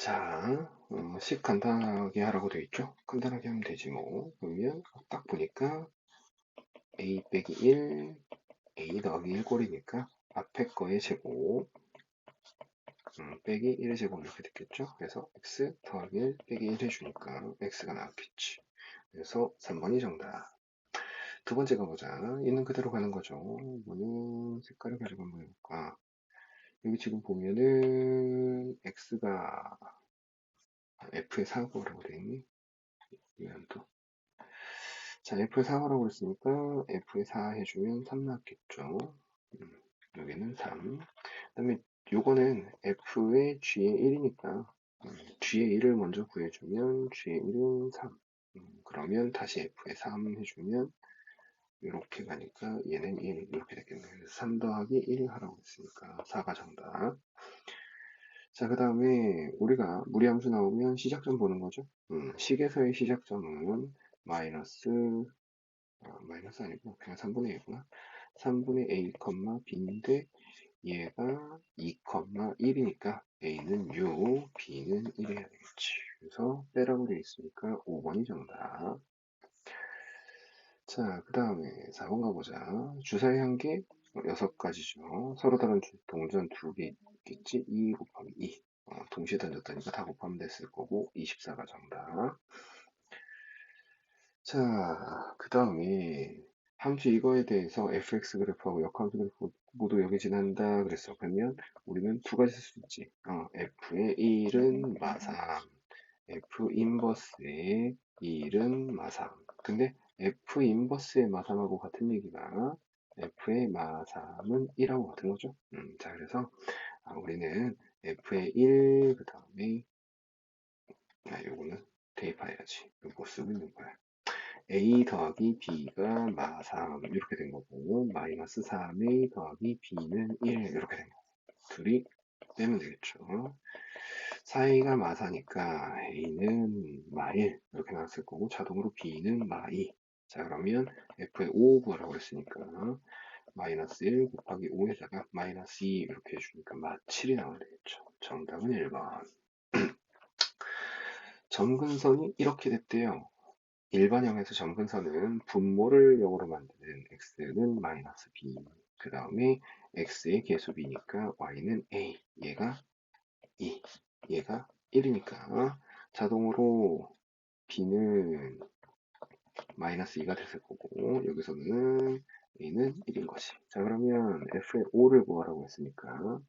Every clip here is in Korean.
자, 식 간단하게 하라고 되어 있죠? 간단하게 하면 되지 뭐. 그러면 딱 보니까 a 빼기 1, a 더하기 1 꼴이니까 앞에 거의 제곱 빼기 1의 제곱 이렇게 됐겠죠? 그래서 x 더하기 1 빼기 1 해주니까 x가 나왔겠지. 그래서 3번이 정답. 두 번째 가보자. 있는 그대로 가는 거죠. 이거는 색깔을 가지고 한번 해볼까? 여기 지금 보면은 x가 f의 4고라고 되어 있니? 이건 또 자, F의 4하라고 그랬으니까 F의 4 해주면 3 나왔겠죠. 여기는 3. 그 다음에 요거는 F의 G의 1이니까 G의 1을 먼저 구해주면 G의 1은 3. 그러면 다시 F의 3 해주면 이렇게 가니까 얘는 1 이렇게 되겠네요. 그래서 3 더하기 1 하라고 했으니까 4가 정답. 자, 그 다음에 우리가 무리함수 나오면 시작점 보는 거죠. 식에서의 시작점은 마이너스 마이너스 아니고 그냥 3분의 1이구나. 3분의 a, b인데 얘가 2, 1이니까 a는 6, b는 1 해야 되겠지. 그래서 빼라고 되어 있으니까 5번이 정답. 자, 그 다음에 4번 가보자. 주사위 한 개, 6가지죠. 서로 다른 동전 2개 있겠지. 2 곱하기 2. 동시에 던졌다니까 다 곱하면 됐을 거고 24가 정답. 자, 그 다음에 함수 이거에 대해서 fx 그래프하고 역함수 그래프 모두 여기 지난다 그랬어. 그러면 우리는 두 가지 쓸 수 있지. f의 1은 마삼, f 인버스의 1은 마삼. 근데 f 인버스의 마삼하고 같은 얘기가 f의 마삼은 1하고 같은 거죠. 자, 그래서 우리는 f의 1, 그 다음에 요거는 대입해야지. 요거 쓰고 있는 거야. a 더하기 b가 마3 이렇게 된 거고 마이너스 3a 더하기 b는 1 이렇게 된 거고 둘이 빼면 되겠죠. 4a가 마4니까 a는 마1 이렇게 나왔을 거고 자동으로 b는 마2. 자, 그러면 f의 5 구하라고 했으니까 마이너스 1 곱하기 5에다가 마이너스 2 이렇게 해주니까 마7이 나와야 되겠죠. 정답은 1번. 점근선이 이렇게 됐대요. 일반형에서 점근선은 분모를 영으로 만드는 x는 마이너스 b, 그 다음에 x의 계수 b니까 y는 a, 얘가 2, 얘가 1이니까 자동으로 b는 마이너스 2가 됐을 거고 여기서는 a는 1인 거지. 자, 그러면 f의 5를 구하라고 했으니까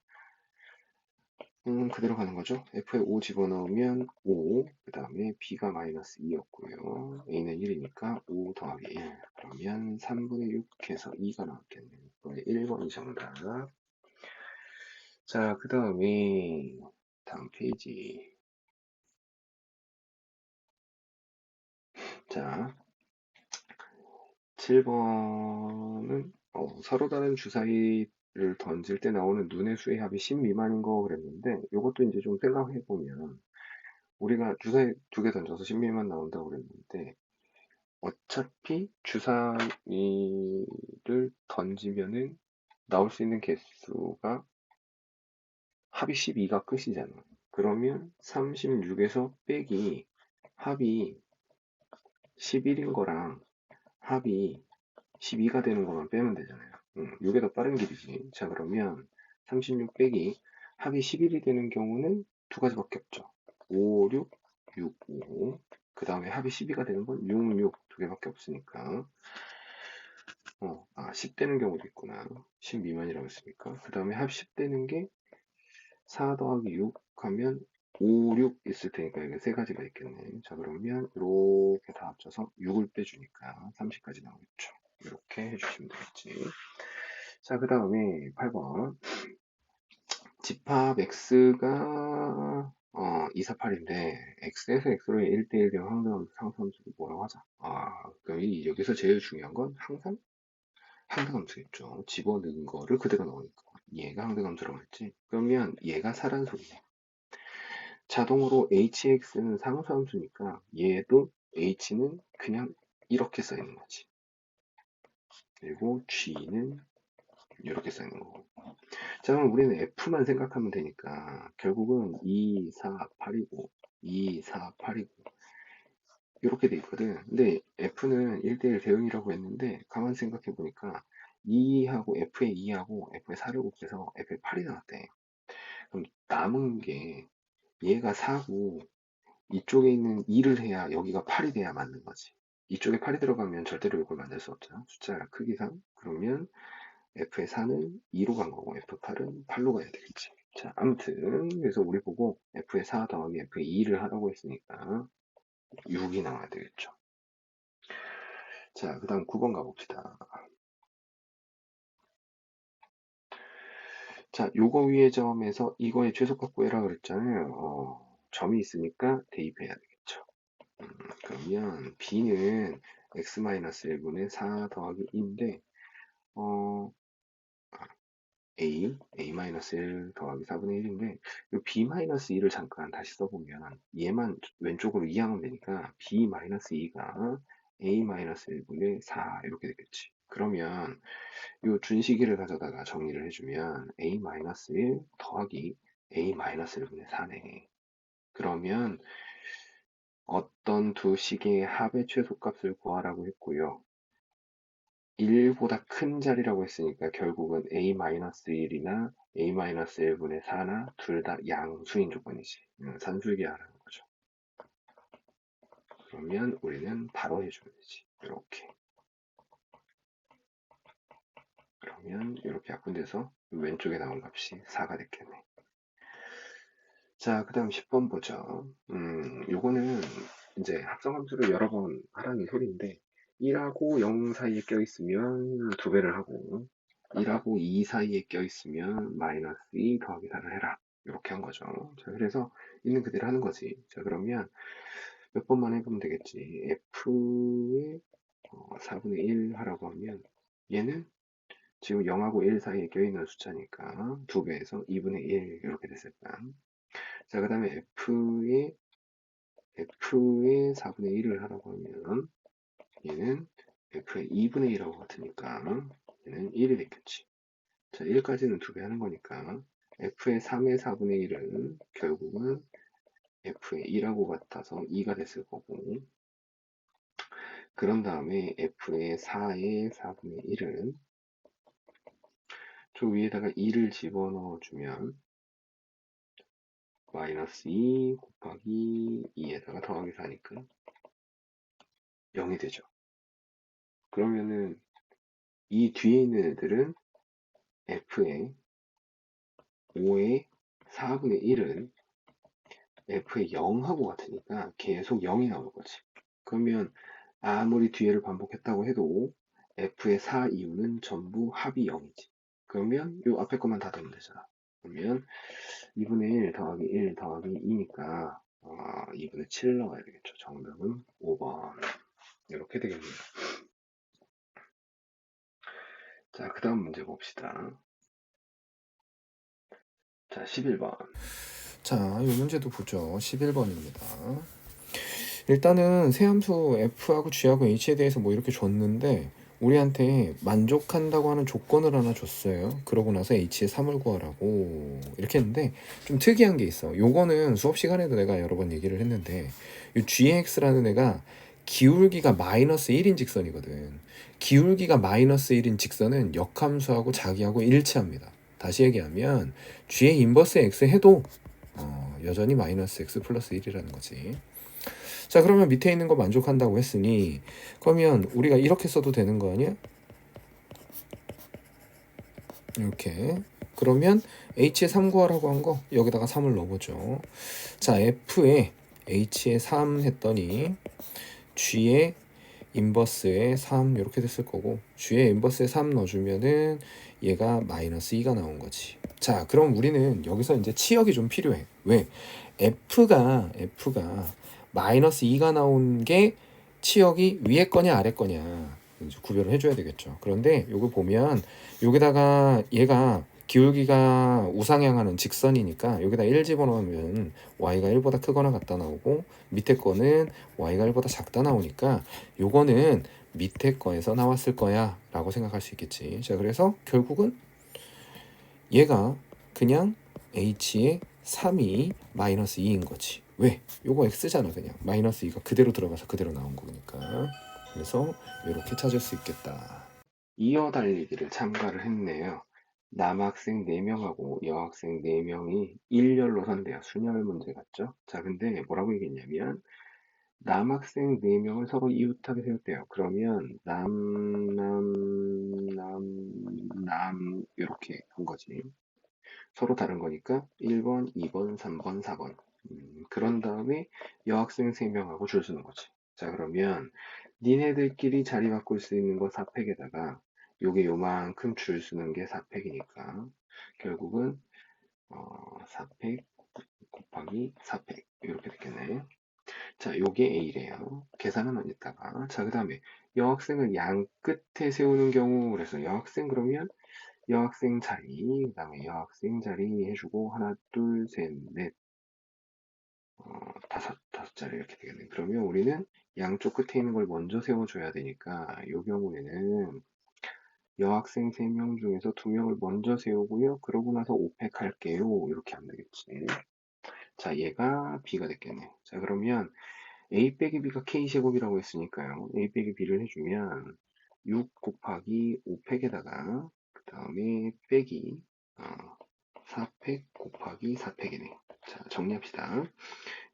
그대로 가는 거죠. F에 5 집어넣으면 5, 그 다음에 B가 마이너스 2였고요. A는 1이니까 5 더하기 1. 그러면 3분의 6 해서 2가 나왔겠네요. 그럼 1번이 정답. 자, 그 다음에 다음 페이지. 자, 7번은 서로 다른 주사위를 던질 때 나오는 눈의 수의 합이 10 미만인 거 그랬는데 이것도 이제 좀 생각해 보면 우리가 주사위 2개 던져서 10 미만 나온다고 그랬는데 어차피 주사위를 던지면은 나올 수 있는 개수가 합이 12가 끝이잖아. 그러면 36에서 빼기 합이 11인 거랑 합이 12가 되는 것만 빼면 되잖아요. 이게 더 빠른 길이지. 자, 그러면 36 빼기 합이 11이 되는 경우는 두 가지밖에 없죠. 5, 6, 6, 5. 그 다음에 합이 12가 되는 건 6, 6 두 개밖에 없으니까 10 되는 경우도 있구나. 10 미만이라고 했으니까. 그 다음에 합 10 되는 게 4 더하기 6 하면 5, 6 있을 테니까 이게 세 가지가 있겠네. 자, 그러면 이렇게 다 합쳐서 6을 빼주니까 30까지 나오겠죠. 이렇게 해주시면 되겠지. 자, 그 다음에 8번. 집합 x가 2, 4, 8인데 x에서 x로 1대1 된 상수함수를 뭐라고 하자. 그럼 여기서 제일 중요한 건 항상 항등함수겠죠. 집어넣은 거를 그대로 넣으니까. 얘가 항등함수라고 했지. 그러면 얘가 사란소리네. 자동으로 hx는 상수함수니까 얘도 h는 그냥 이렇게 써있는 거지. 그리고 g는 이렇게 써 있는 거고. 자, 그럼 우리는 F만 생각하면 되니까 결국은 2, 4, 8이고 2, 4, 8이고 이렇게 돼 있거든. 근데 F는 1대1 대응이라고 했는데 가만 생각해 보니까 2하고 F의 2하고 F의 4를 곱해서 F의 8이 나왔대. 그럼 남은 게 얘가 4고 이쪽에 있는 2를 해야 여기가 8이 돼야 맞는 거지. 이쪽에 8이 들어가면 절대로 이걸 만들 수 없잖아. 숫자 크기상. 그러면 F의 4는 2로 간 거고 F8은 8로 가야 되겠지. 자, 아무튼 그래서 우리 보고 F의 4 더하기 F의 2를 하라고 했으니까 6이 나와야 되겠죠. 자, 그 다음 9번 가봅시다. 자, 요거 위의 점에서 이거의 최소값 구해라 그랬잖아요. 점이 있으니까 대입해야 되겠죠. 그러면 B는 x-1분의 4 더하기 2인데 어, A-1 더하기 4분의 1인데 이 B-2를 잠깐 다시 써보면 얘만 왼쪽으로 이항하면 되니까 B-2가 A-1분의 4 이렇게 되겠지. 그러면 이 준식이를 가져다가 정리를 해주면 A-1 더하기 A-1분의 4네. 그러면 어떤 두 식의 합의 최소값을 구하라고 했고요. 1보다 큰 자리라고 했으니까 결국은 A-1이나 A-1분의 4나 둘 다 양수인 조건이지. 산술기 하라는 거죠. 그러면 우리는 바로 해주면 되지. 이렇게. 그러면 이렇게 약분돼서 왼쪽에 나온 값이 4가 됐겠네. 자, 그 다음 10번 보죠. 요거는 이제 합성함수를 여러 번 하라는 소리인데 1하고 0 사이에 껴있으면 2배를 하고 1하고 2 사이에 껴있으면 마이너스 2 더하기 4를 해라. 이렇게 한 거죠. 자, 그래서 있는 그대로 하는 거지. 자, 그러면 몇 번만 해보면 되겠지. F의 4분의 1 하라고 하면 얘는 지금 0하고 1 사이에 껴있는 숫자니까 2배에서 2분의 1 이렇게 됐을까. 자, 그 다음에 F의 4분의 1을 하라고 하면 얘는 F의 2분의 1하고 같으니까 얘는 1이 됐겠지. 자, 1까지는 2배 하는 거니까 F의 3의 4분의 1은 결국은 F의 2라고 같아서 2가 됐을 거고 그런 다음에 F의 4의 4분의 1은 저 위에다가 2를 집어넣어 주면 마이너스 2 곱하기 2에다가 더하기 4니까 0이 되죠. 그러면은 이 뒤에 있는 애들은 F의 5의 4분의 1은 F의 0하고 같으니까 계속 0이 나올 거지. 그러면 아무리 뒤에를 반복했다고 해도 F의 4 이후는 전부 합이 0이지. 그러면 이 앞에 것만 다 더하면 되잖아. 그러면 2분의 1 더하기 1 더하기 2니까 2분의 7 나와야 되겠죠. 정답은 5번. 이렇게 되겠네요. 자, 그 다음 문제 봅시다. 자, 11번. 자, 이 문제도 보죠. 11번입니다. 일단은 세함수 f하고 g하고 h에 대해서 뭐 이렇게 줬는데 우리한테 만족한다고 하는 조건을 하나 줬어요. 그러고 나서 h의 3을 구하라고 이렇게 했는데 좀 특이한 게 있어. 요거는 수업 시간에도 내가 여러 번 얘기를 했는데 이 gx라는 애가 기울기가 마이너스 1인 직선이거든. 기울기가 마이너스 1인 직선은 역함수하고 자기하고 일치합니다. 다시 얘기하면 g의 인버스 x 해도 여전히 마이너스 x 플러스 1이라는 거지. 자, 그러면 밑에 있는 거 만족한다고 했으니 그러면 우리가 이렇게 써도 되는 거 아니야? 이렇게. 그러면 h에 3 구하라고 한 거 여기다가 3을 넣어보죠. 자, f에 h에 3 했더니 g에 인버스에 3 이렇게 됐을 거고 g에 인버스에 3 넣어주면은 얘가 마이너스 2가 나온 거지. 자, 그럼 우리는 여기서 이제 치역이 좀 필요해. 왜? F가 마이너스 2가 나온 게 치역이 위에 거냐 아래 거냐 이제 구별을 해줘야 되겠죠. 그런데 요거 보면 여기다가 얘가 기울기가 우상향하는 직선이니까 여기다 1 집어넣으면 y가 1보다 크거나 같다 나오고 밑에 거는 y가 1보다 작다 나오니까 요거는 밑에 거에서 나왔을 거야 라고 생각할 수 있겠지. 자, 그래서 결국은 얘가 그냥 h의 3이 마이너스 2인 거지. 왜? 요거 x잖아. 그냥 마이너스 2가 그대로 들어가서 그대로 나온 거니까. 그래서 이렇게 찾을 수 있겠다. 이어 달리기를 참가를 했네요. 남학생 4명하고 여학생 4명이 일렬로 선대요. 순열 문제 같죠? 자, 근데 뭐라고 얘기했냐면 남학생 4명을 서로 이웃하게 세웠대요. 그러면 이렇게 한 거지. 서로 다른 거니까 1번, 2번, 3번, 4번. 그런 다음에 여학생 3명하고 줄 서는 거지. 자, 그러면 니네들끼리 자리 바꿀 수 있는 거 4팩에다가 요게 요만큼 줄 서는 게 4팩이니까 결국은 4팩 곱하기 4팩 이렇게 됐겠네. 자, 요게 A래요. 계산은 이따가. 자, 그 다음에 여학생을 양 끝에 세우는 경우 그래서 여학생 그러면 여학생 자리, 그 다음에 여학생 자리 해주고 하나, 둘, 셋, 넷, 다섯 자리 이렇게 되겠네. 그러면 우리는 양쪽 끝에 있는 걸 먼저 세워줘야 되니까 이 경우에는 여학생 3명 중에서 2명을 먼저 세우고요. 그러고 나서 5팩 할게요. 이렇게 하면 되겠지. 자, 얘가 B가 됐겠네. 자, 그러면 A 빼기 B가 K제곱이라고 했으니까요. A 빼기 B를 해주면 6 곱하기 5팩에다가 그 다음에 빼기 4팩 곱하기 4팩이네. 자, 정리합시다.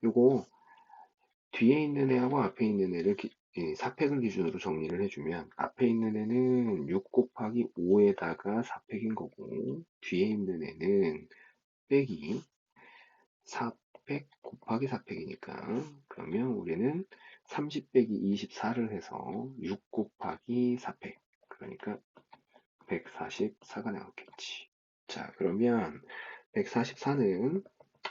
요거 뒤에 있는 애하고 앞에 있는 애를 4팩을 기준으로 정리를 해주면 앞에 있는 애는 6 곱하기 5에다가 4팩인 거고 뒤에 있는 애는 빼기 4팩 곱하기 4팩이니까 그러면 우리는 30 빼기 24를 해서 6 곱하기 4팩 그러니까 144가 나왔겠지. 자, 그러면 144는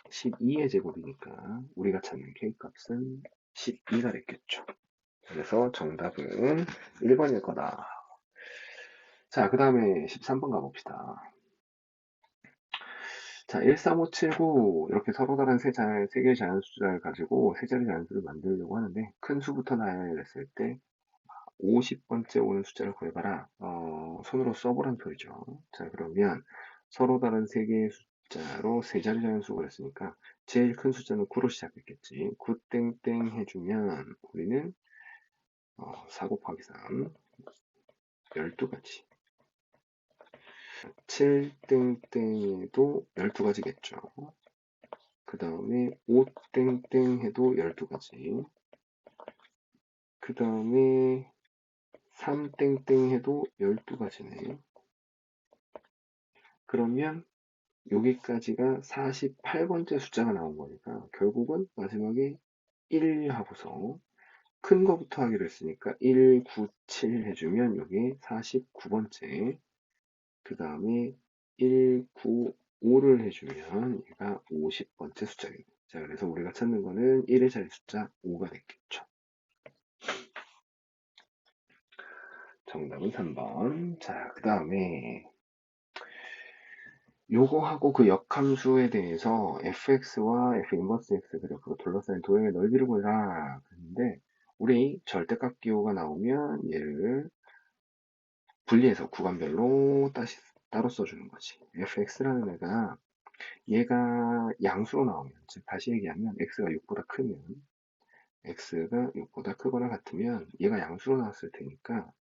12의 제곱이니까 우리가 찾는 K값은 12가 됐겠죠. 그래서 정답은 1번일 거다. 자, 그 다음에 13번 가봅시다. 자, 13579 이렇게 서로 다른 세 개의 자연수를 가지고 세 자리 자연수를 만들려고 하는데 큰 수부터 나열했을 때 50번째 오는 숫자를 구해봐라. 손으로 써보란 소리죠. 자, 그러면 서로 다른 세 개의 숫자로 세 자리 자연수가 했으니까 제일 큰 숫자는 9로 시작했겠지. 9 땡땡 해주면 우리는 4 곱하기 3, 12가지. 7 땡땡 해도 12가지겠죠. 그 다음에 5 땡땡 해도 12가지. 그 다음에 3 땡땡 해도 12가지네. 그러면 여기까지가 48번째 숫자가 나온 거니까 결국은 마지막에 1 하고서 큰 거부터 하기로 했으니까 1, 9, 7 해주면 이게 49번째 그 다음에 1, 9, 5를 해주면 얘가 50번째 숫자입니다. 자, 그래서 우리가 찾는 거는 1의 자리 숫자 5가 됐겠죠. 정답은 3번. 자, 그 다음에 요거하고 그 역함수에 대해서 fx와 f 인버스 x 그래프가 둘러싸인 도형의 넓이를 구해라 그랬는데 우리 절대값 기호가 나오면 얘를 분리해서 구간별로 다시 따로 써주는 거지. fx라는 애가 얘가 양수로 나오면 즉 다시 얘기하면 x가 6보다 크면 x가 6보다 크거나 같으면 얘가 양수로 나왔을 테니까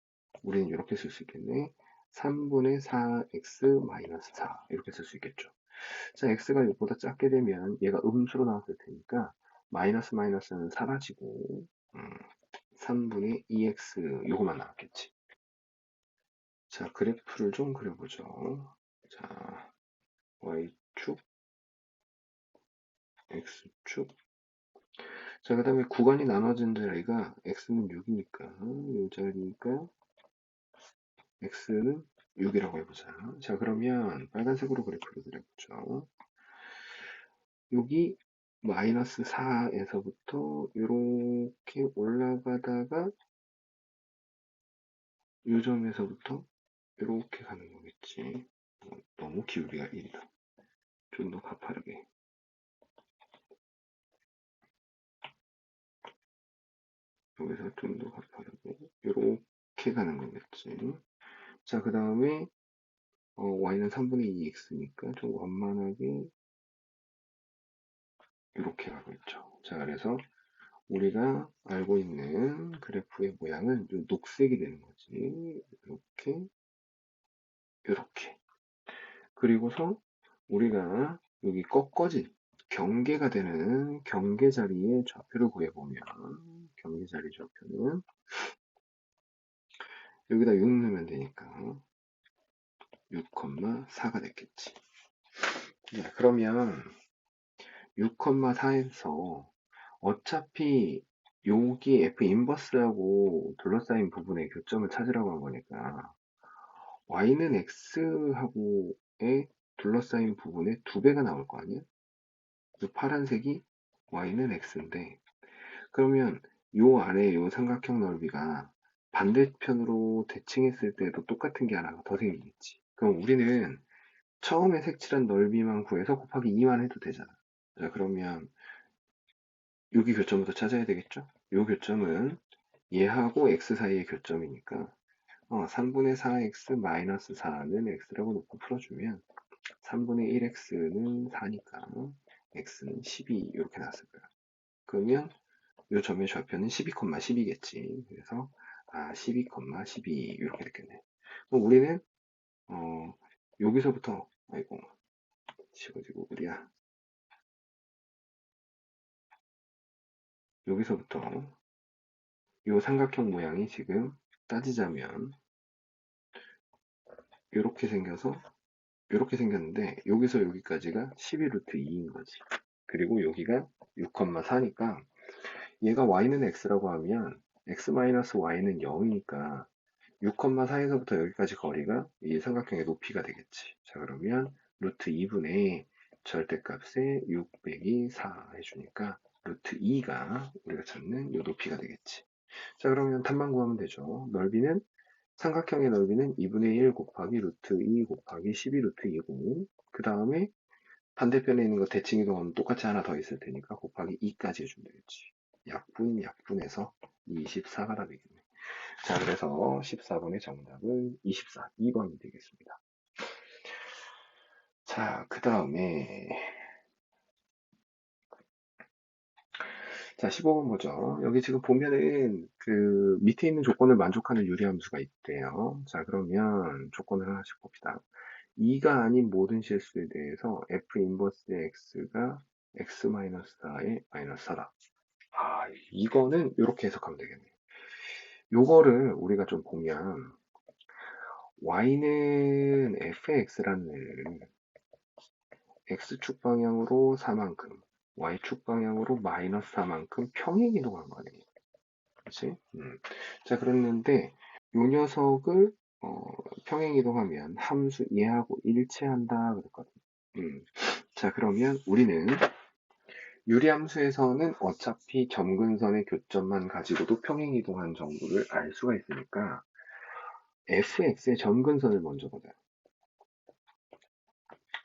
우리는 이렇게 쓸 수 있겠네. 3분의 4x-4 이렇게 쓸 수 있겠죠. 자, x가 6보다 작게 되면 얘가 음수로 나왔을 테니까 마이너스 마이너스는 사라지고 3분의 2x 요거만 나왔겠지. 자, 그래프를 좀 그려보죠. 자, y축, x축. 자, 그 다음에 구간이 나눠진 자리가 x는 6이니까 이 자리니까 x는 6이라고 해보자. 자, 그러면 빨간색으로 그래프를 그려보죠. 여기 마이너스 4에서부터 이렇게 올라가다가 이 점에서부터 이렇게 가는 거겠지. 너무 기울기가 1이다. 좀 더 가파르게. 여기서 좀 더 가파르게. 이렇게 가는 거겠지. 자, 그 다음에 y는 3분의 2x니까 좀 원만하게 이렇게 가고 있죠. 자, 그래서 우리가 알고 있는 그래프의 모양은 좀 녹색이 되는 거지. 이렇게, 이렇게. 그리고서 우리가 여기 꺾어진 경계가 되는 경계 자리의 좌표를 구해보면, 경계 자리 좌표는 여기다 6 넣으면 되니까 6,4가 됐겠지. 네, 그러면 6,4에서 어차피 여기 F 인버스하고 둘러싸인 부분의 교점을 찾으라고 한 거니까 y는 x하고의 둘러싸인 부분의 2배가 나올 거 아니야? 이 파란색이 y는 x인데 그러면 요 아래 요 삼각형 넓이가 반대편으로 대칭했을 때도 똑같은 게 하나가 더 생기겠지. 그럼 우리는 처음에 색칠한 넓이만 구해서 곱하기 2만 해도 되잖아. 자, 그러면 여기 교점부터 찾아야 되겠죠? 요 교점은 얘하고 x 사이의 교점이니까 3분의 4x 마이너스 4는 x라고 놓고 풀어주면 3분의 1x는 4니까 x는 12 이렇게 나왔을 거야. 그러면 요 점의 좌표는 12,12겠지. 그래서 12,12 이렇게 됐겠네. 그럼 우리는 여기서부터 아이고 지워지고 그래야 여기서부터 요 삼각형 모양이 지금 따지자면 이렇게 생겨서 이렇게 생겼는데 여기서 여기까지가 12 루트 2인 거지. 그리고 여기가 6,4니까 얘가 y는 x라고 하면 x-y는 0이니까 6,4에서부터 여기까지 거리가 이 삼각형의 높이가 되겠지. 자, 그러면 루트 2분의 절대값에 6 빼기 4 해주니까 루트 2가 우리가 찾는 이 높이가 되겠지. 자, 그러면 답만 구하면 되죠. 넓이는 삼각형의 넓이는 2분의 1 곱하기 루트 2 곱하기 12 루트 2고 그 다음에 반대편에 있는 거 대칭 이동하면 똑같이 하나 더 있을 테니까 곱하기 2까지 해주면 되겠지. 약분해서 24가 답이겠네. 자, 그래서 14번의 정답은 24, 2번이 되겠습니다. 자, 그 다음에 자, 15번 보죠. 여기 지금 보면은 그 밑에 있는 조건을 만족하는 유리함수가 있대요. 자, 그러면 조건을 하나씩 봅시다. 2가 아닌 모든 실수에 대해서 f 인버스 x가 x-4의 마이너스 4다. 이거는 이렇게 해석하면 되겠네. 요거를 우리가 좀 보면 y는 fx라는 x축 방향으로 4만큼, y축 방향으로 마이너스 4만큼 평행 이동한 거네. 그렇지? 자, 그랬는데 요 녀석을 평행 이동하면 함수 얘하고 일치한다 그랬거든. 자, 그러면 우리는 유리함수에서는 어차피 점근선의 교점만 가지고도 평행 이동한 정도를 알 수가 있으니까 fx의 점근선을 먼저 보자.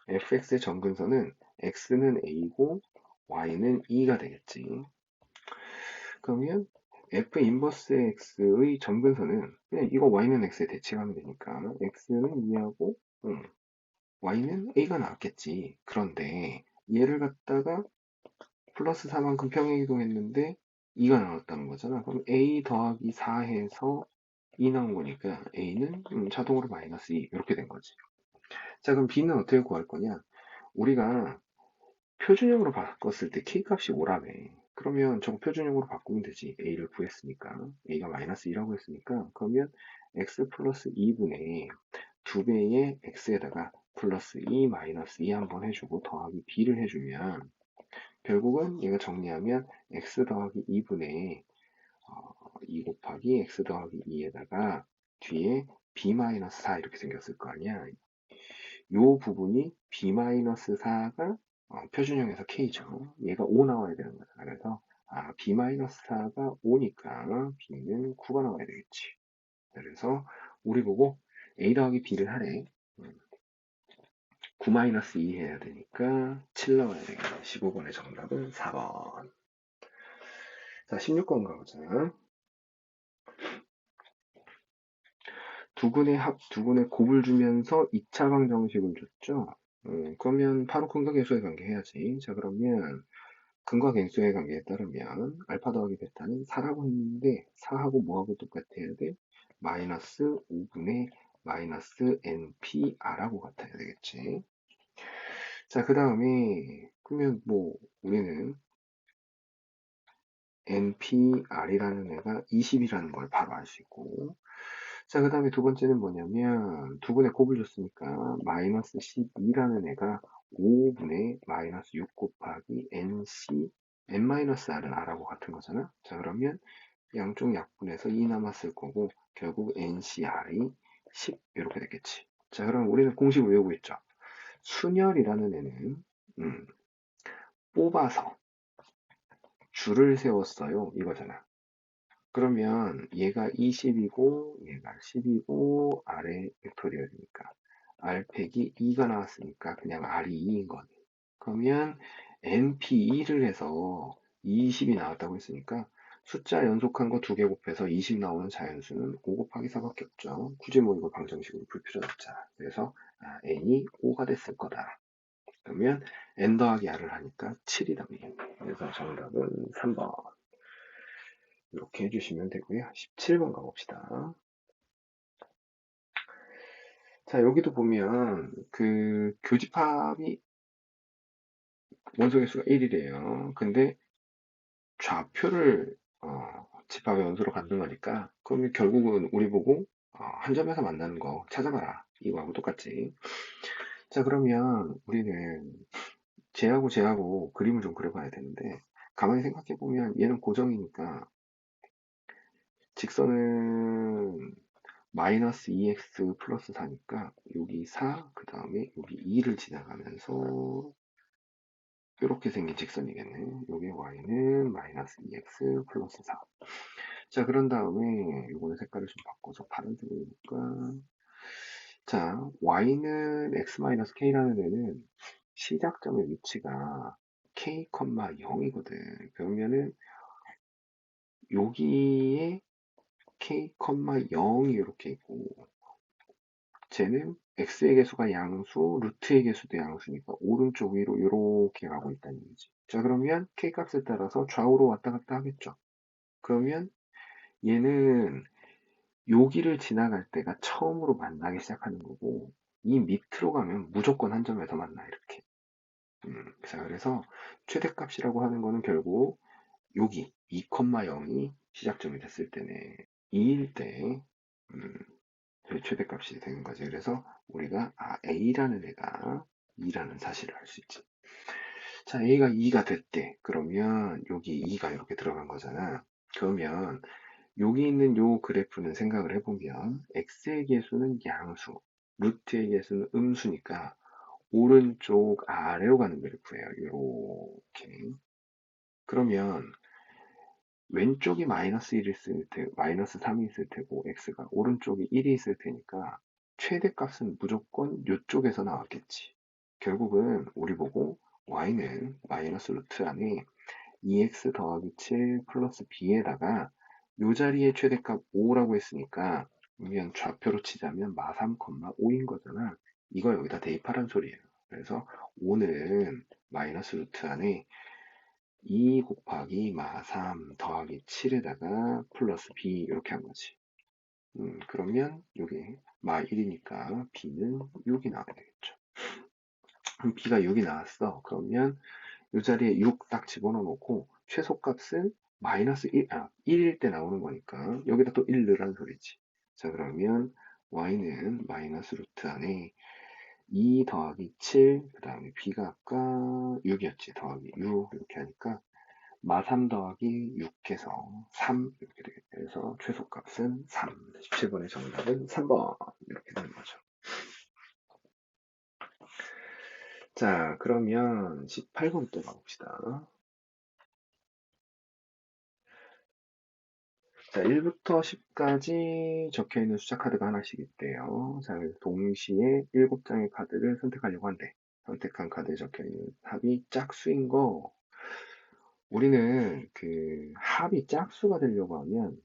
fx의 점근선은 x는 a고 y는 2가 되겠지. 그러면 f 인버스 x의 점근선은 그냥 이거 y는 x에 대칭하면 되니까 x는 2하고 y는 a가 나왔겠지. 그런데 얘를 갖다가 플러스 4만큼 평행 이동했는데 2가 나왔다는 거잖아. 그럼 a 더하기 4 해서 2 나온 거니까 a는 자동으로 마이너스 2 이렇게 된 거지. 자, 그럼 b는 어떻게 구할 거냐? 우리가 표준형으로 바꿨을 때 k값이 5라며. 그러면 저거 표준형으로 바꾸면 되지. a를 구했으니까. a가 마이너스 2라고 했으니까. 그러면 x 플러스 2분의 2배의 x에다가 플러스 2 마이너스 2 한번 해주고 더하기 b를 해주면 결국은 얘가 정리하면 x 더하기 2분의 2 곱하기 x 더하기 2에다가 뒤에 b-4 이렇게 생겼을 거 아니야. 요 부분이 b-4가 표준형에서 k죠. 얘가 5 나와야 되는 거다. 그래서 b-4가 5니까 b는 9가 나와야 되겠지. 그래서 우리 보고 a 더하기 b를 하래. 9-2 해야 되니까 7 나와야 되겠네. 15번의 정답은 4번. 자, 16번 가보자. 두 군의 곱을 주면서 2차 방정식을 줬죠. 그러면 바로 근과계수의 관계 해야지. 자, 그러면 근과계수의 관계에 따르면 알파 더하기 베타는 4라고 했는데 4하고 뭐하고 똑같아야 돼? 마이너스 5분의 마이너스 NPR하고 같아야 되겠지. 자, 그 다음에 그러면 뭐 우리는 NPR이라는 애가 20이라는 걸 바로 알 수 있고, 자, 그 다음에 두 번째는 뭐냐면 두 분의 곱을 줬으니까 마이너스 12라는 애가 5분의 마이너스 6 곱하기 NC N-R은 R하고 같은 거잖아. 자, 그러면 양쪽 약분해서 2 남았을 거고 결국 NCR이 10 이렇게 됐겠지. 자, 그럼 우리는 공식을 외우고 있죠. 순열이라는 애는 뽑아서 줄을 세웠어요 이거잖아. 그러면 얘가 20이고 얘가 10이고 R의 벡터리얼이니까 R 팩이 2가 나왔으니까 그냥 R이 2인 거네. 그러면 NP2를 해서 20이 나왔다고 했으니까 숫자 연속한 거 두 개 곱해서 20 나오는 자연수는 5 곱하기 4밖에 없죠. 굳이 뭐 이거 방정식으로 풀 필요는 없잖아. 그래서 N이 5가 됐을 거다. 그러면 N 더하기 R을 하니까 7이 답이겠네. 그래서 정답은 3번. 이렇게 해주시면 되고요. 17번 가봅시다. 자, 여기도 보면 그 교집합이 원소 개수가 1이래요. 근데 좌표를 집합의 원소로 갖는 거니까 그러면 결국은 우리 보고 한 점에서 만나는 거 찾아봐라. 이거하고 똑같지. 자, 그러면 우리는 쟤하고 그림을 좀 그려봐야 되는데 가만히 생각해 보면 얘는 고정이니까 직선은 마이너스 2x 플러스 4니까 여기 4, 그 다음에 여기 2를 지나가면서 이렇게 생긴 직선이겠네. 여기 y는 마이너스 2x 플러스 4. 자, 그런 다음에 이거는 색깔을 좀 바꿔서 파란색으로 해볼까? 자, y는 x-k라는 애는 시작점의 위치가 k, 0이거든. 그러면은 여기에 k, 0이 이렇게 있고 쟤는 x의 개수가 양수, 루트의 개수도 양수니까 오른쪽 위로 이렇게 가고 있다는 얘기지. 자, 그러면 k 값에 따라서 좌우로 왔다 갔다 하겠죠. 그러면 얘는 여기를 지나갈 때가 처음으로 만나기 시작하는 거고 이 밑으로 가면 무조건 한 점에서 만나 이렇게. 자, 그래서 최대값이라고 하는 거는 결국 여기 2,0이 시작점이 됐을 때네. 2일 때 최대값이 되는 거지. 그래서 우리가 A라는 애가 2라는 사실을 알 수 있지. 자, A가 2가 됐대. 그러면 여기 2가 이렇게 들어간 거잖아. 그러면 여기 있는 요 그래프는 생각을 해보면 x의 개수는 양수, 루트의 개수는 음수니까 오른쪽 아래로 가는 그래프예요. 이렇게. 그러면 왼쪽이 마이너스 1이 있을 테, 마이너스 3이 있을 테고 x가 오른쪽이 1이 있을 테니까 최대값은 무조건 이쪽에서 나왔겠지. 결국은 우리 보고 y는 마이너스 루트 안에 2x 더하기 7 플러스 b에다가 요 자리에 최대값 5라고 했으니까 그러면 좌표로 치자면 마3, 5인 거잖아. 이거 여기다 대입하란 소리예요. 그래서 5는 마이너스 루트 안에 2 곱하기 마3 더하기 7에다가 플러스 b 이렇게 한 거지. 그러면 여기 마1이니까 b는 6이 나와야 되겠죠. 그럼 b가 6이 나왔어. 그러면 이 자리에 6 딱 집어넣어 놓고 최소값은 마이너스 1일 때 나오는 거니까 여기다 또 1 넣으란 소리지. 자, 그러면 y는 마이너스 루트 안에 2 더하기 7, 그 다음에 b가 아까 6이었지. 더하기 6 이렇게 하니까 마3 더하기 6해서 3 이렇게 되겠다. 그래서 최소값은 3. 17번의 정답은 3번 이렇게 되는 거죠. 자, 그러면 18번 또 가봅시다. 자, 1부터 10까지 적혀 있는 숫자 카드가 하나씩 있대요. 자, 그래서 동시에 7장의 카드를 선택하려고 한대. 선택한 카드에 적혀 있는 합이 짝수인 거. 우리는 그 합이 짝수가 되려고 하면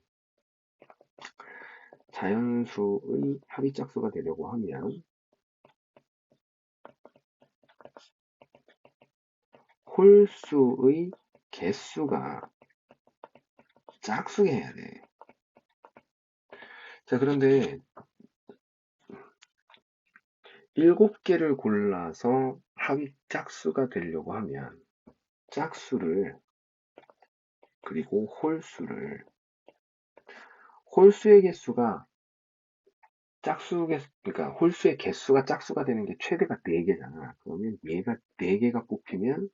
자연수의 합의짝수가 되려고 하면 홀수의 개수가 짝수게 해야 돼. 자, 그런데 7개를 골라서 합의 짝수가 되려고 하면 짝수를 그리고 홀수의 개수가 그러니까 홀수의 개수가 짝수가 되는 게 최대가 4개잖아. 그러면 얘가 4개가 뽑히면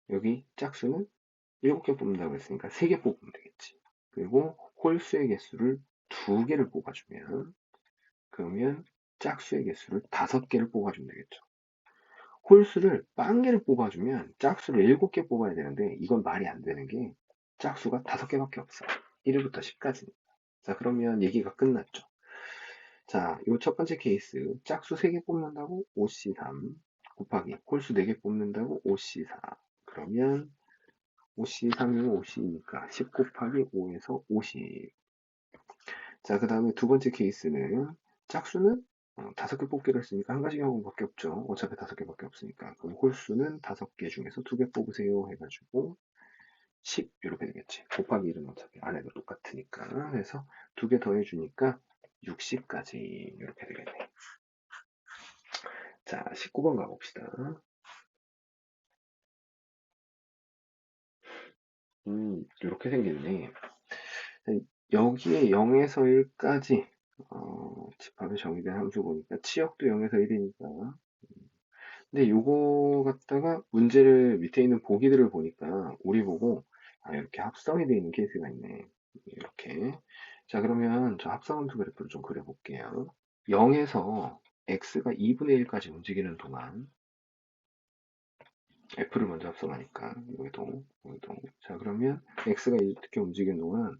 여기 짝수는 7개 뽑는다고 했으니까 3개 뽑으면 되겠지. 그리고 홀수의 개수를 2개를 뽑아주면 그러면 짝수의 개수를 5개를 뽑아주면 되겠죠. 홀수를 빵개를 뽑아주면 짝수를 7개 뽑아야 되는데 이건 말이 안 되는 게 짝수가 5개밖에 없어. 1부터 10까지. 자, 그러면 얘기가 끝났죠. 자, 요 첫 번째 케이스 짝수 3개 뽑는다고 5C3 곱하기 홀수 4개 뽑는다고 5C4 그러면 5C3이면 5C니까 10 곱하기 5에서 50. 자, 그 다음에 두 번째 케이스는 짝수는 5개 뽑기로 했으니까 한 가지 경우밖에 없죠. 어차피 5개밖에 없으니까. 그럼 홀수는 5개 중에서 2개 뽑으세요 해가지고 10 이렇게 되겠지. 곱하기 1은 어차피 안 해도 똑같으니까. 그래서 2개 더해주니까 60까지 이렇게 되겠네. 자, 19번 가봅시다. 이렇게 생겼네. 여기에 0에서 1까지 집합에 정의된 함수 보니까 치역도 0에서 1이니까 근데 요거 갖다가 문제를 밑에 있는 보기들을 보니까 우리 보고 이렇게 합성이 되어 있는 케이스가 있네. 이렇게. 자, 그러면 저 합성함수 그래프를 좀 그려볼게요. 0에서 x가 2분의 1까지 움직이는 동안 f를 먼저 합성하니까 여기도. 자, 그러면 x가 이렇게 움직이는 동안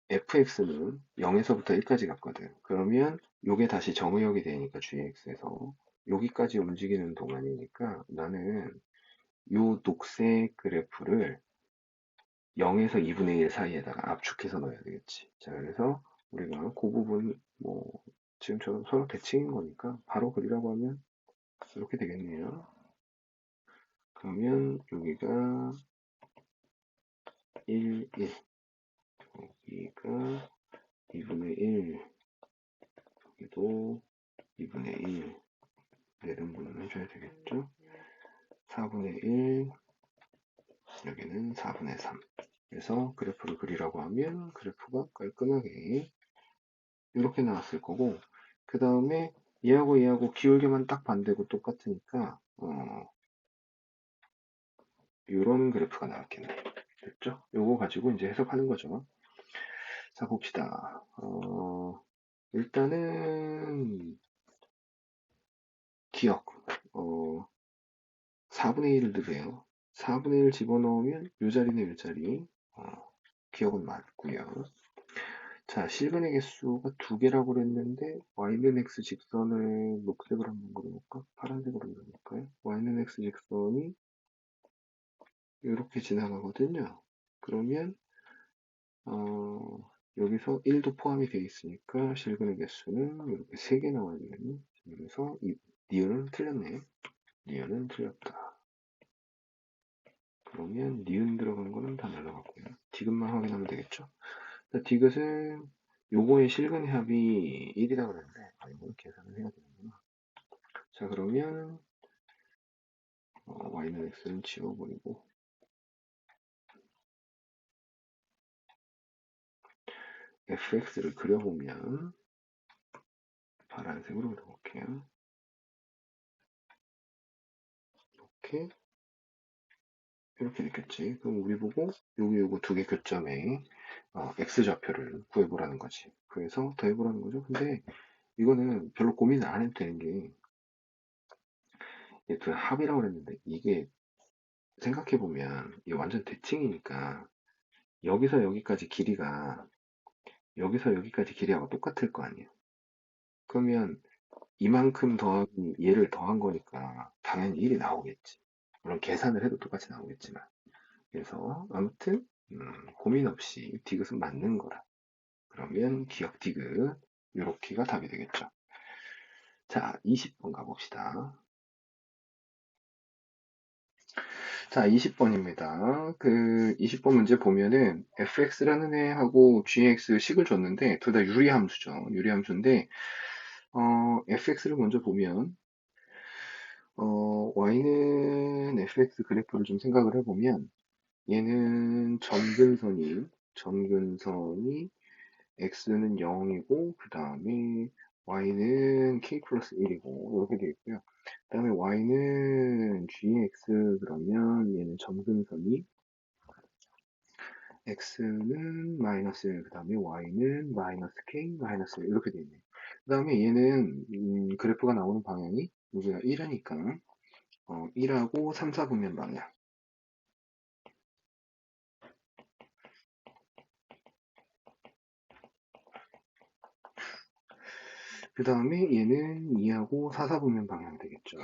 fx는 0에서부터 1까지 갔거든. 그러면 요게 다시 정의역이 되니까 gx에서 여기까지 움직이는 동안이니까 나는 요 녹색 그래프를 0에서 2분의 1 사이에다가 압축해서 넣어야 되겠지. 자, 그래서 우리가 그 부분 뭐 지금처럼 서로 대칭인 거니까 바로 그리라고 하면 이렇게 되겠네요. 그러면 여기가 1, 1, 여기가 2분의 1, 여기도 2분의 1, 내등분을 해줘야 되겠죠? 4분의 1, 여기는 4분의 3. 그래서 그래프를 그리라고 하면 그래프가 깔끔하게 이렇게 나왔을 거고, 그 다음에 얘하고 기울기만 딱 반대고 똑같으니까 이런 그래프가 나왔겠네. 됐죠? 요거 가지고 이제 해석하는 거죠. 자, 봅시다. 일단은 기억 4분의 1을 넣으세요. 4분의 1 집어넣으면 요 자리네 요 자리. 기억은 맞고요. 자, 실근의 개수가 2개라고 그랬는데 y는 x 직선을 녹색으로 한번 그려볼까? 파란색으로 그려볼까요? y는 x 직선이 이렇게 지나가거든요. 그러면 여기서 1도 포함이 되어 있으니까 실근의 개수는 이렇게 3개 나와야 되겠네. 그래서 니은은 틀렸네. 니은은 틀렸다. 그러면 니은 들어간 거는 다 날라갔고요. 디귿만 확인하면 되겠죠. 디귿은 요거의 실근의 합이 1이라 그랬는데 이거는 계산을 해야 되는구나. 자, 그러면 y는 x는 지워버리고 fx를 그려보면 파란색으로 그려볼게요. 이렇게 됐겠지. 그럼 우리 보고 요거 2개 교점에 x좌표를 구해보라는 거지. 그래서 더해보라는 거죠. 근데 이거는 별로 고민을 안 해도 되는 게 그 합이라고 그랬는데 이게 생각해보면 이게 완전 대칭이니까 여기서 여기까지 길이가 여기서 여기까지 길이하고 똑같을 거 아니에요. 그러면 이만큼 더하기 얘를 더한 거니까 당연히 1이 나오겠지. 물론 계산을 해도 똑같이 나오겠지만. 그래서 아무튼 고민 없이 디귿은 맞는 거라. 그러면 기억 디귿 요렇게가 답이 되겠죠. 자, 20번 가봅시다. 자, 20번입니다. 그 20번 문제 보면은 fx라는 애하고 gx 식을 줬는데 둘 다 유리함수죠. 유리함수인데 fx를 먼저 보면 y는 fx 그래프를 좀 생각을 해보면 얘는 점근선이 x는 0이고 그 다음에 y는 k 플러스 1이고 이렇게 되어 있고요. 그 다음에 y는 gx 그러면 얘는 점근선이 x는 마이너스 1, 그 다음에 y는 마이너스 k, 마이너스 1 이렇게 되어 있네요. 그 다음에 얘는 그래프가 나오는 방향이 여기가 1이니까 1하고 3, 4분면 방향. 그 다음에 얘는 2하고 4, 4분면 방향 되겠죠.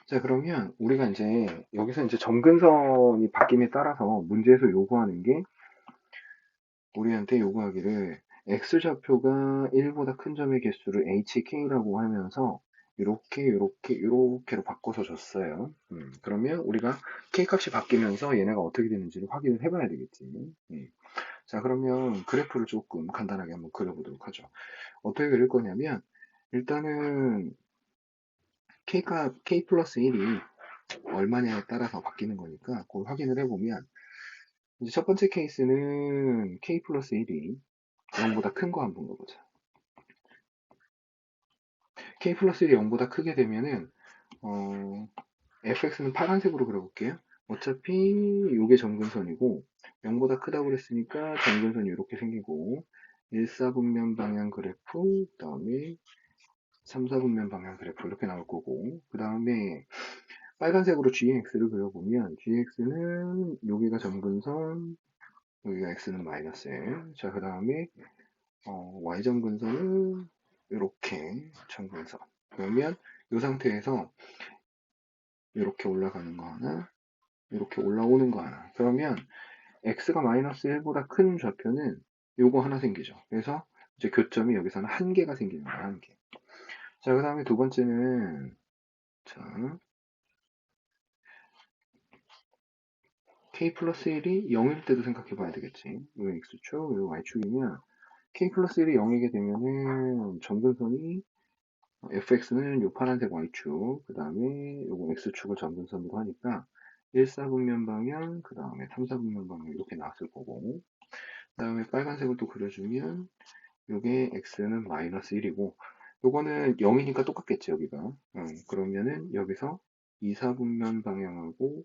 자, 그러면 우리가 이제 여기서 이제 점근선이 바뀜에 따라서 문제에서 요구하는 게 우리한테 요구하기를 x좌표가 1보다 큰 점의 개수를 hk라고 하면서 이렇게로 바꿔서 줬어요. 그러면 우리가 k 값이 바뀌면서 얘네가 어떻게 되는지를 확인을 해봐야 되겠지. 자, 그러면 그래프를 조금 간단하게 한번 그려보도록 하죠. 어떻게 그릴 거냐면 일단은 k 플러스 1이 얼마냐에 따라서 바뀌는 거니까 그걸 확인을 해보면 이제 첫 번째 케이스는 k 플러스 1이 0보다 큰 거 한번 봐보자. k 플러스 1이 0보다 크게 되면은 fx는 파란색으로 그려볼게요. 어차피 이게 점근선이고 0보다 크다고 그랬으니까 점근선이 이렇게 생기고 1, 4분면 방향 그래프, 그 다음에 3, 4분면 방향 그래프 이렇게 나올 거고 그 다음에 빨간색으로 gx를 그려보면 gx는 여기가 점근선, 여기가 x는 마이너스 1. 자, 그 다음에 y점근선은 이렇게 점근선. 그러면 이 상태에서 이렇게 올라가는 거 하나, 이렇게 올라오는 거 하나. 그러면 x가 마이너스 1보다 큰 좌표는 요거 하나 생기죠. 그래서 이제 교점이 여기서는 한 개가 생기는 거야, 한 개. 자, 그 다음에 두 번째는 자, k 플러스 1이 0일 때도 생각해 봐야 되겠지. 이거 x축, 이거 y축이면 k 플러스 1이 0이게 되면은 점근선이 fx는 요 파란색 y축, 그 다음에 요거 x축을 점근선으로 하니까 1, 4분면 방향, 그 다음에 3, 4분면 방향 이렇게 나왔을 거고 그 다음에 빨간색을 또 그려주면 요게 x는 마이너스 1이고 요거는 0이니까 똑같겠지 여기가 그러면은 여기서 2, 4분면 방향하고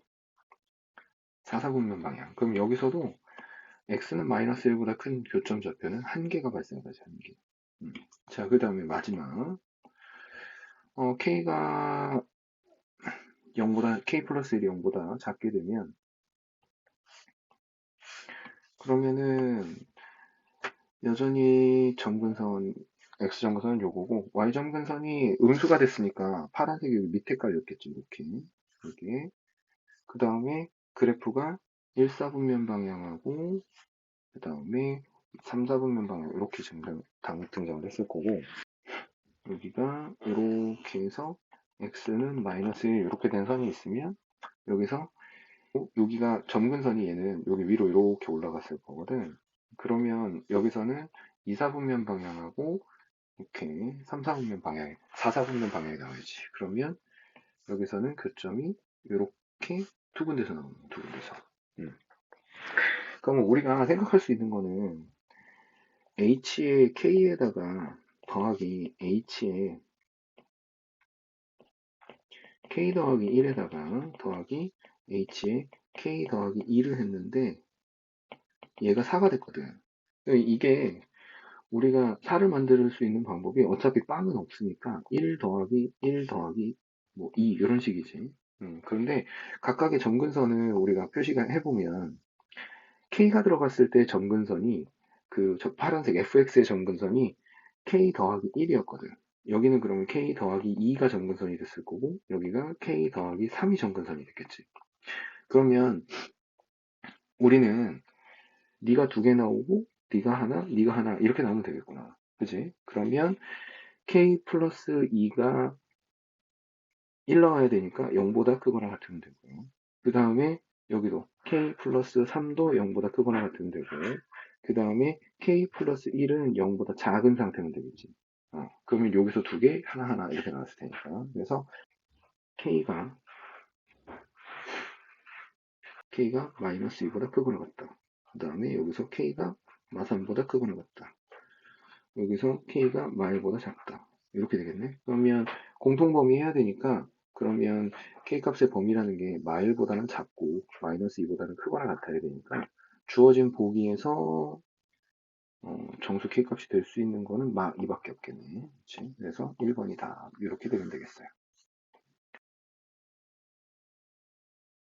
4, 4분면 방향 그럼 여기서도 x는 마이너스 1보다 큰 교점 좌표는 한 개가 발생하지 한 개. 자, 그 다음에 마지막 k가 0보다 k 플러스 1이 0보다 작게 되면 그러면은 여전히 점근선 x점근선은 요거고 y점근선이 음수가 됐으니까 파란색이 여기 밑에 깔렸겠죠 이렇게 여기에 그 다음에 그래프가 1, 4분면 방향하고 그 다음에 3, 4분면 방향 이렇게 등장을 했을 거고 여기가 이렇게 해서 x는 마이너스 1 이렇게 된 선이 있으면 여기서 여기가 점근선이 얘는 여기 위로 이렇게 올라갔을 거거든. 그러면 여기서는 2, 4분면 방향하고 이렇게 3, 4분면 방향, 4, 4분면 방향이 나와야지. 그러면 여기서는 교점이 이렇게 두 군데서 나오는 거야, 두 군데서. 그러면 우리가 생각할 수 있는 거는 h의 k에다가 더하기 h의 k 더하기 1에다가 더하기 h의 k 더하기 2를 했는데 얘가 4가 됐거든. 이게 우리가 4를 만들 수 있는 방법이 어차피 빵은 없으니까 1 더하기 1 더하기 뭐 2 이런 식이지. 그런데 각각의 점근선을 우리가 표시가 해보면 K가 들어갔을 때 점근선이 그 저 파란색 FX의 점근선이 K 더하기 1이었거든. 여기는 그러면 k 더하기 2가 점근선이 됐을 거고 여기가 k 더하기 3이 점근선이 됐겠지. 그러면 우리는 네가 두 개 나오고 네가 하나 이렇게 나오면 되겠구나. 그지? 그러면 k 플러스 2가 1 나와야 되니까 0보다 크거나 같으면 되고요. 그 다음에 여기도 k 플러스 3도 0보다 크거나 같으면 되고 그 다음에 k 플러스 1은 0보다 작은 상태면 되겠지. 그러면 여기서 두 개, 하나 이렇게 나왔을 테니까. 그래서 k가 마이너스 2보다 크거나 같다. 그 다음에 여기서 k가 마3보다 크거나 같다. 여기서 k가 마1보다 작다. 이렇게 되겠네. 그러면 공통범위 해야 되니까 그러면 k 값의 범위라는 게 마1보다는 작고 마이너스 2보다는 크거나 같아야 되니까 주어진 보기에서 정수 k 값이 될 수 있는 거는 마 2밖에 없겠네. 그치? 그래서 1번이다. 이렇게 되면 되겠어요.